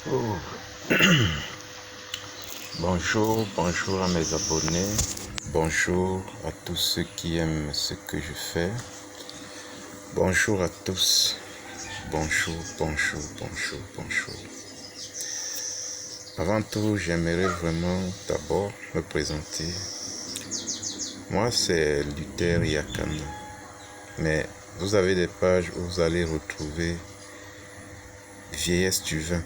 Oh. Bonjour à mes abonnés, bonjour à tous ceux qui aiment ce que je fais, bonjour à tous, bonjour. Avant tout, j'aimerais vraiment d'abord me présenter. Moi, c'est Luther Yakana, mais vous avez des pages où vous allez retrouver Vieillesse du vin.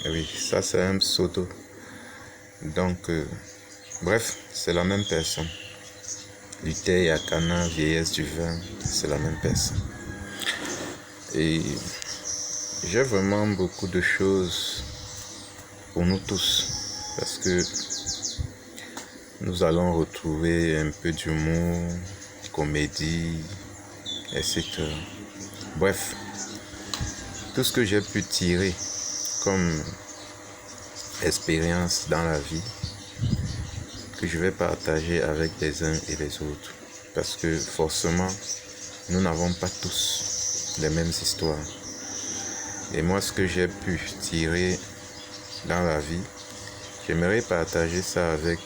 Oui, ça c'est un pseudo. Donc, bref, c'est la même personne. Luther Yakana, Vieillesse du vin, c'est la même personne. Et j'ai vraiment beaucoup de choses pour nous tous, parce que nous allons retrouver un peu d'humour, de comédie, etc. Bref, tout ce que j'ai pu tirer comme expérience dans la vie, que je vais partager avec les uns et les autres. Parce que forcément, nous n'avons pas tous les mêmes histoires. Et moi, ce que j'ai pu tirer dans la vie, j'aimerais partager ça avec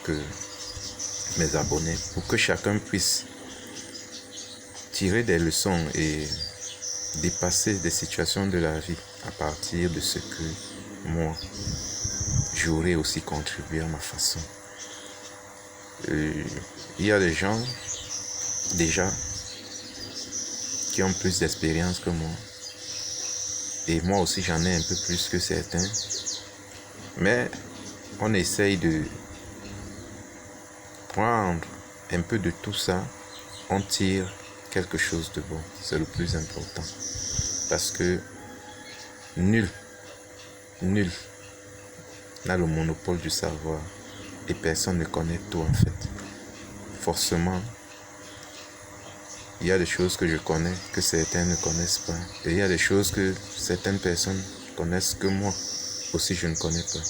mes abonnés pour que chacun puisse tirer des leçons et dépasser des situations de la vie à partir de ce que moi, j'aurais aussi contribué à ma façon. Il y a des gens déjà qui ont plus d'expérience que moi. Et moi aussi, j'en ai un peu plus que certains. Mais on essaye de prendre un peu de tout ça. On tire quelque chose de bon. C'est le plus important. Parce que nul n'a le monopole du savoir. Et personne ne connaît tout en fait. Forcément, il y a des choses que je connais que certains ne connaissent pas. Et il y a des choses que certaines personnes connaissent que moi aussi je ne connais pas.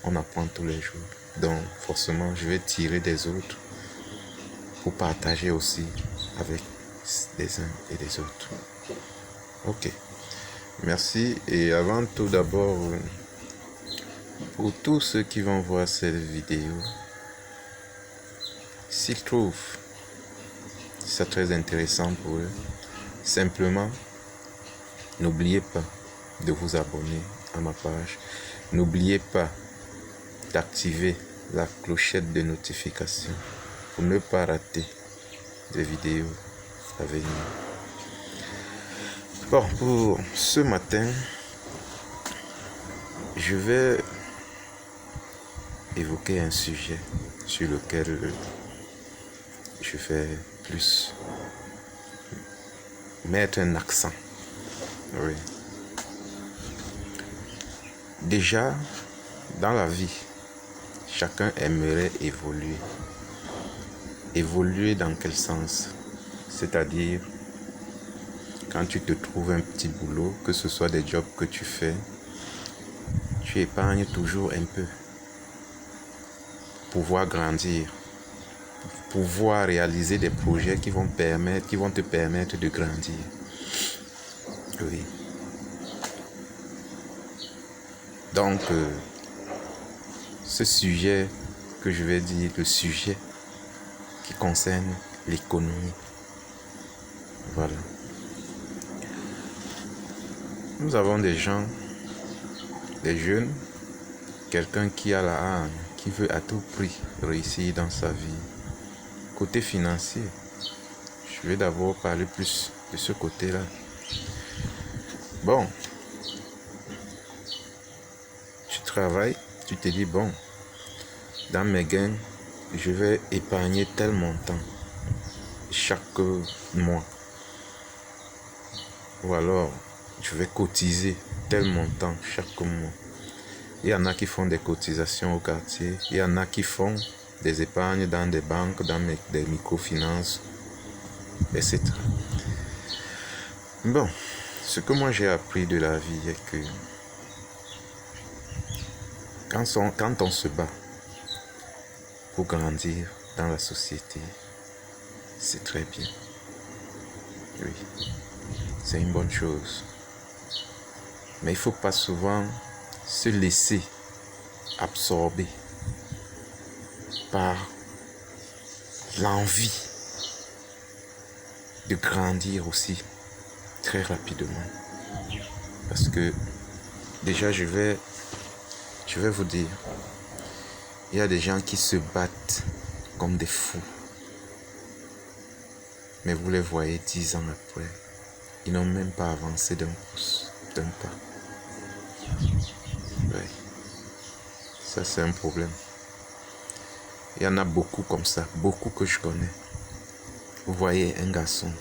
On apprend tous les jours. Donc forcément, je vais tirer des autres pour partager aussi avec les uns et les autres. Ok. Merci. Et avant tout d'abord, pour tous ceux qui vont voir cette vidéo, s'ils trouvent ça très intéressant pour eux, simplement, n'oubliez pas de vous abonner à ma page. N'oubliez pas d'activer la clochette de notification pour ne pas rater des vidéos à venir. Bon, pour ce matin, je vais évoquer un sujet sur lequel je vais plus mettre un accent. Oui. Déjà, dans la vie, chacun aimerait évoluer. Évoluer dans quel sens? C'est-à-dire, quand tu te trouves un petit boulot, que ce soit des jobs que tu fais, tu épargnes toujours un peu. Pouvoir grandir. Pouvoir réaliser des projets qui vont te permettre de grandir. Oui. Donc, ce sujet que je vais dire, le sujet qui concerne l'économie. Voilà. Nous avons des gens, des jeunes, quelqu'un qui a la âme, qui veut à tout prix réussir dans sa vie. Côté financier, je vais d'abord parler plus de ce côté-là. Bon, tu travailles, tu te dis, bon, dans mes gains, je vais épargner tel montant chaque mois. Ou alors, je vais cotiser tel montant chaque mois. Il y en a qui font des cotisations au quartier. Il y en a qui font des épargnes dans des banques, dans des microfinances, etc. Bon, ce que moi j'ai appris de la vie est que quand on se bat pour grandir dans la société, c'est très bien. Oui, c'est une bonne chose. Mais il ne faut pas souvent se laisser absorber par l'envie de grandir aussi très rapidement. Parce que déjà, je vais vous dire, il y a des gens qui se battent comme des fous. Mais vous les voyez 10 ans après, ils n'ont même pas avancé d'un pouce, d'un pas. Ouais. Ça, c'est un problème. Il y en a beaucoup comme ça, beaucoup que je connais. Vous voyez un garçon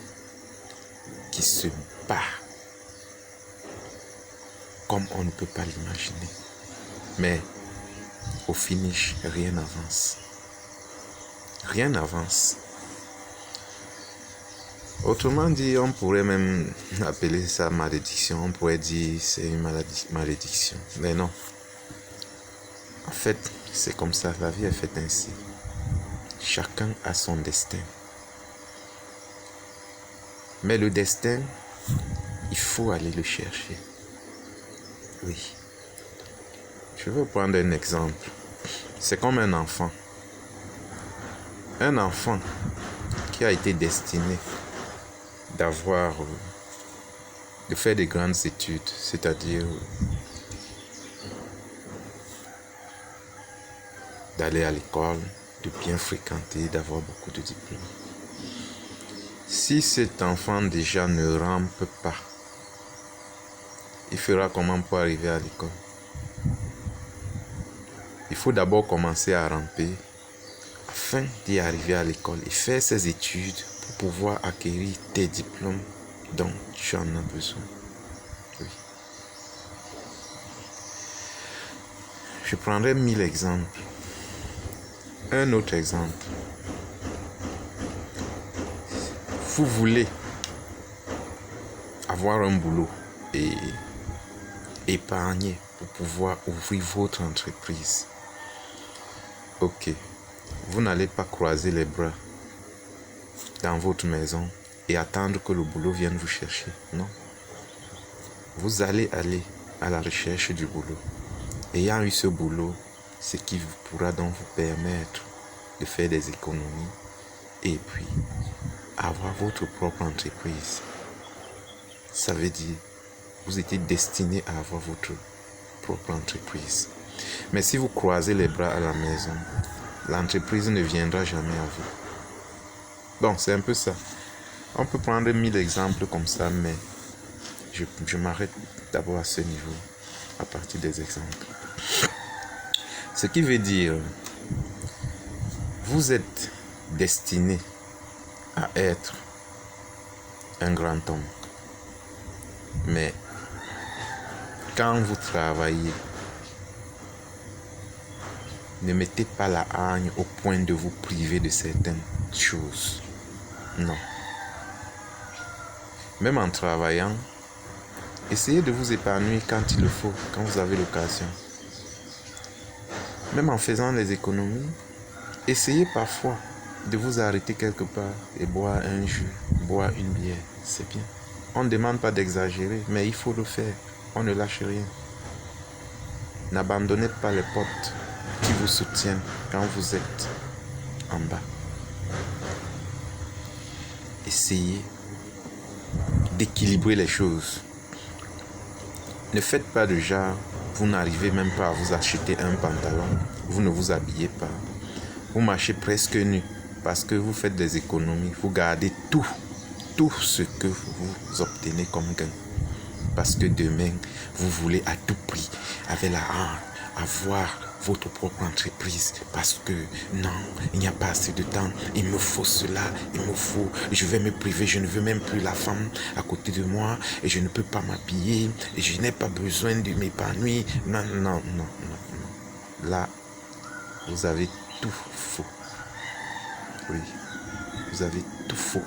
qui se bat comme on ne peut pas l'imaginer. Mais au finish, rien n'avance. Rien n'avance. Autrement dit, on pourrait même appeler ça malédiction. On pourrait dire c'est une malédiction. Mais non. En fait, c'est comme ça. La vie est faite ainsi. Chacun a son destin. Mais le destin, il faut aller le chercher. Oui. Je vais prendre un exemple. C'est comme un enfant. Un enfant qui a été destiné de faire des grandes études, c'est-à-dire d'aller à l'école, de bien fréquenter, d'avoir beaucoup de diplômes. Si cet enfant déjà ne rampe pas, il fera comment pour arriver à l'école? Il faut d'abord commencer à ramper afin d'y arriver à l'école et faire ses études pour pouvoir acquérir tes diplômes dont tu en as besoin. Oui. Je prendrai 1000 exemples. Un autre exemple. Vous voulez avoir un boulot et épargner pour pouvoir ouvrir votre entreprise. Ok. Vous n'allez pas croiser les bras dans votre maison et attendre que le boulot vienne vous chercher. Non. Vous allez aller à la recherche du boulot. Ayant eu ce boulot, ce qui pourra donc vous permettre de faire des économies et puis avoir votre propre entreprise. Ça veut dire vous étiez destiné à avoir votre propre entreprise. Mais si vous croisez les bras à la maison, l'entreprise ne viendra jamais à vous. Donc c'est un peu ça. On peut prendre 1000 exemples comme ça, mais je m'arrête d'abord à ce niveau, à partir des exemples. Ce qui veut dire, vous êtes destiné à être un grand homme. Mais quand vous travaillez, ne mettez pas la hargne au point de vous priver de certaines choses. Non. Même en travaillant, essayez de vous épanouir quand il le faut, quand vous avez l'occasion. Même en faisant les économies, essayez parfois de vous arrêter quelque part et boire un jus, boire une bière. C'est bien. On ne demande pas d'exagérer, mais il faut le faire. On ne lâche rien. N'abandonnez pas les potes qui vous soutiennent quand vous êtes en bas. Essayez d'équilibrer les choses. Ne faites pas de genre, vous n'arrivez même pas à vous acheter un pantalon, vous ne vous habillez pas, vous marchez presque nu parce que vous faites des économies, vous gardez tout ce que vous obtenez comme gain. Parce que demain, vous voulez à tout prix, avec la hargne, avoir votre propre entreprise. Parce que non, il n'y a pas assez de temps, il me faut cela, je vais me priver, je ne veux même plus la femme à côté de moi et je ne peux pas m'habiller et je n'ai pas besoin de m'épanouir. Non. Là, vous avez tout faux. Oui, vous avez tout faux.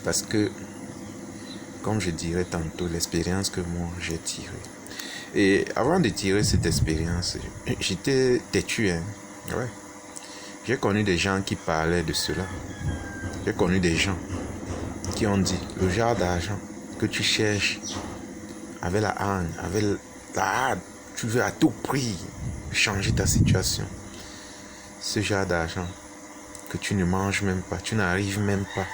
Parce que, comme je dirais tantôt, l'expérience que moi j'ai tirée. Et avant de tirer cette expérience, j'étais têtu. Ouais. J'ai connu des gens qui parlaient de cela. J'ai connu des gens qui ont dit, le genre d'argent que tu cherches avec la hargne, avec tu veux à tout prix changer ta situation. Ce genre d'argent que tu ne manges même pas, tu n'arrives même pas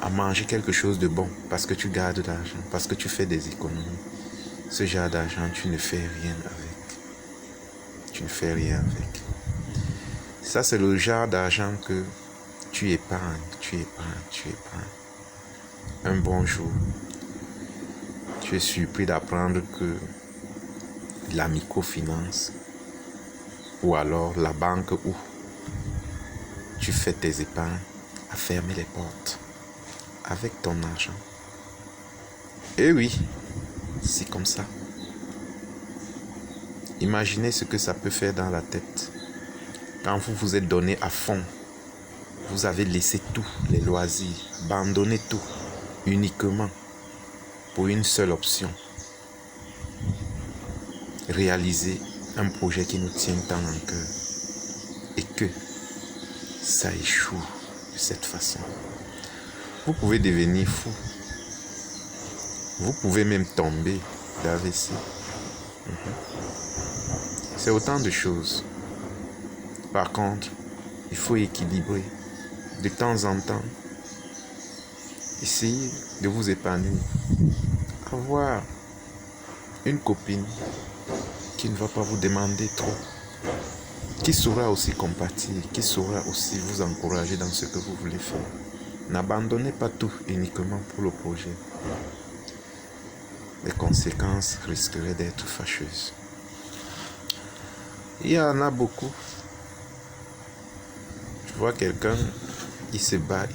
à manger quelque chose de bon parce que tu gardes de l'argent, parce que tu fais des économies. Ce genre d'argent, tu ne fais rien avec. Tu ne fais rien avec. Ça, c'est le genre d'argent que tu épargnes. Un bon jour, tu es surpris d'apprendre que la microfinance ou alors la banque où tu fais tes épargnes a fermé les portes avec ton argent. Et oui, c'est comme ça. Imaginez ce que ça peut faire dans la tête. Quand vous vous êtes donné à fond, vous avez laissé tout, les loisirs, abandonné tout, uniquement pour une seule option. Réaliser un projet qui nous tient tant en cœur et que ça échoue de cette façon. Vous pouvez devenir fou. Vous pouvez même tomber d'AVC. C'est autant de choses. Par contre, il faut équilibrer. De temps en temps, essayez de vous épanouir. Avoir une copine qui ne va pas vous demander trop, qui saura aussi compatir, qui saura aussi vous encourager dans ce que vous voulez faire. N'abandonnez pas tout uniquement pour le projet. Les conséquences risqueraient d'être fâcheuses. Il y en a beaucoup. Tu vois quelqu'un, il se bat.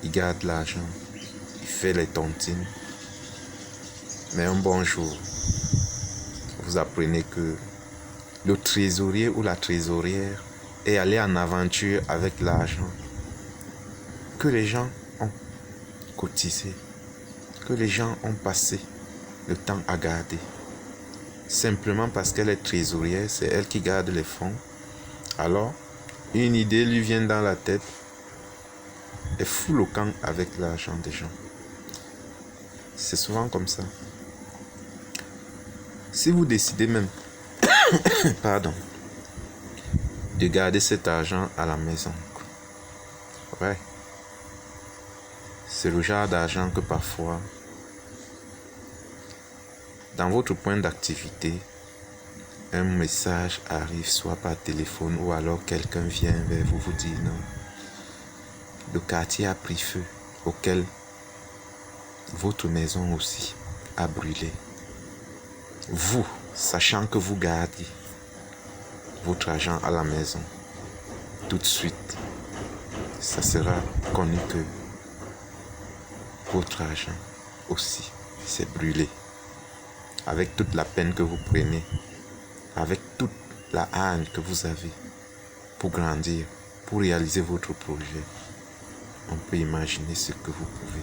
Il garde l'argent, il fait les tontines. Mais un bon jour, vous apprenez que le trésorier ou la trésorière est allé en aventure avec l'argent que les gens ont cotisé, que les gens ont passé le temps à garder. Simplement parce qu'elle est trésorière, c'est elle qui garde les fonds. Alors, une idée lui vient dans la tête et fout le camp avec l'argent des gens. C'est souvent comme ça. Si vous décidez même de garder cet argent à la maison, ouais, c'est le genre d'argent que parfois, dans votre point d'activité, un message arrive soit par téléphone ou alors quelqu'un vient vers vous dire non, le quartier a pris feu, auquel votre maison aussi a brûlé. Vous, sachant que vous gardez votre argent à la maison, tout de suite, ça sera connu que votre argent aussi s'est brûlé. Avec toute la peine que vous prenez, avec toute la haine que vous avez pour grandir, pour réaliser votre projet, on peut imaginer ce que vous pouvez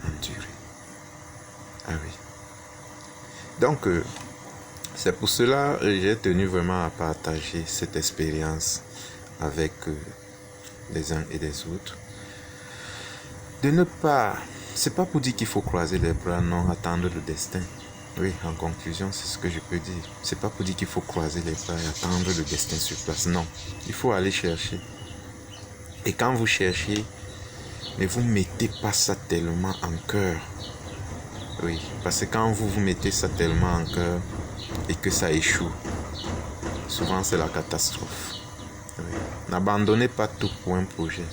endurer. Ah oui. Donc, c'est pour cela que j'ai tenu vraiment à partager cette expérience avec les uns et les autres. De ne pas, c'est pas pour dire qu'il faut croiser les bras, non, attendre le destin. Oui, en conclusion, c'est ce que je peux dire. C'est pas pour dire qu'il faut croiser les bras et attendre le destin sur place. Non, il faut aller chercher. Et quand vous cherchez, ne vous mettez pas ça tellement en cœur. Oui, parce que quand vous mettez ça tellement en cœur et que ça échoue, souvent c'est la catastrophe. Oui. N'abandonnez pas tout pour un projet.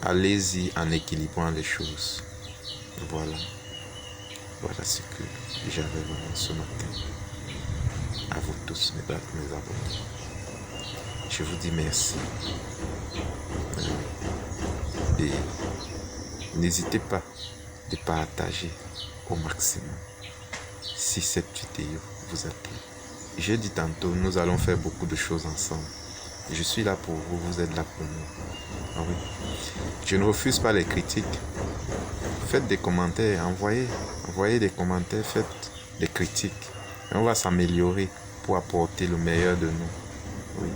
Allez-y en équilibrant les choses. Voilà. Voilà ce que j'avais vraiment ce matin. À vous tous, mes abonnés. Je vous dis merci. Et n'hésitez pas de partager au maximum si cette vidéo vous a plu. J'ai dit tantôt, nous allons faire beaucoup de choses ensemble. Je suis là pour vous, vous êtes là pour moi. Ah oui. Je ne refuse pas les critiques. Faites des commentaires, envoyez des commentaires, faites des critiques. Et on va s'améliorer pour apporter le meilleur de nous. Oui.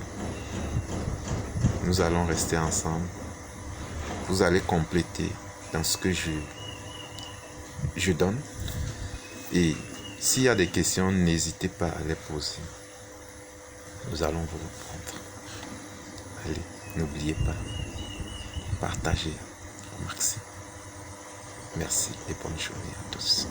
Nous allons rester ensemble. Vous allez compléter dans ce que je donne. Et s'il y a des questions, n'hésitez pas à les poser. Nous allons vous répondre. Allez, n'oubliez pas, partagez au maximum. Merci et bonne journée à tous.